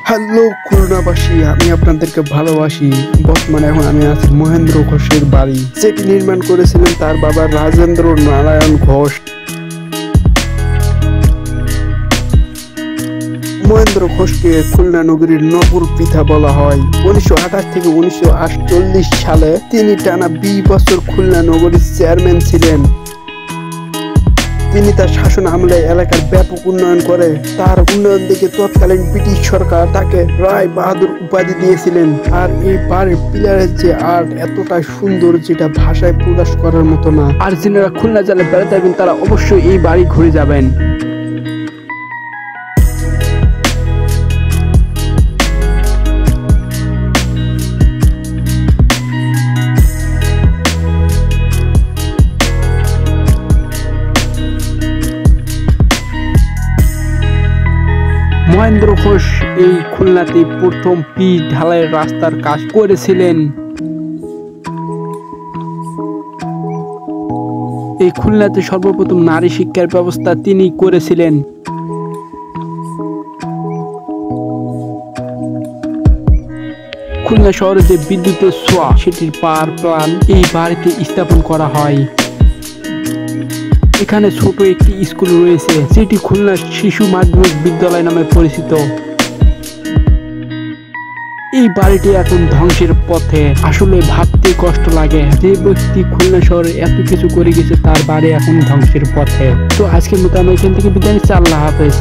Hello খুলনাবাসী, আমি আপনাদেরকে ভালোবাসি। বর্তমানে এখন আমি আছি মহেন্দ্র ঘোষের বাড়ি, যেটি নির্মাণ করেছিলেন তার বাবা রাজেন্দ্র নারায়ণ ঘোষ। মহেন্দ্র ঘোষকে খুলনা নগরীর নগর পিতা বলা হয়। 1928 থেকে 1948 সালে তিনি টানা 20 বছর খুলনা নগরীর চেয়ারম্যান ছিলেন। তিনি তার শাসন আমলে এলাকার ব্যাপক উন্নয়ন করে। তার উন্নয়ন দেখে তৎকালীন ব্রিটিশ সরকার তাকে রায় বাহাদুর উপাধি দিয়েছিলেন। আর এই বাড়ির পিলারের যে আর্ট এতটাই সুন্দর, যেটা ভাষায় প্রকাশ করার মতো না। আর যারা খুলনা জেলে বেড়াতে যাবেন তারা অবশ্যই এই বাড়ি ঘুরে যাবেন। মহেন্দ্র ঘোষ এই খুলনাতে প্রথম পিচ ঢালাইয়ের রাস্তার কাজ করেছিলেন। এই খুলনাতে সর্বপ্রথম নারী শিক্ষার ব্যবস্থা তিনি করেছিলেন। খুলনা শহরে যে বিদ্যুতের ছোঁয়া, সেটির পাওয়ার প্ল্যান্ট এই বাড়িতে স্থাপন করা হয়। এখানে ছোট একটি স্কুল রয়েছে, যেটি খুলনা শিশু মাধ্যমিক বিদ্যালয় নামে পরিচিত। এই বাড়িটি এখন ধ্বংসের পথে। আসলে ভাবতে কষ্ট লাগে, যে ব্যক্তি খুলনা শহরে এত কিছু করে গেছে তার বাড়ি এখন ধ্বংসের পথে। তো আজকের মতো আমি এখান থেকে বিদায় নিচ্ছি। আল্লাহ হাফেজ।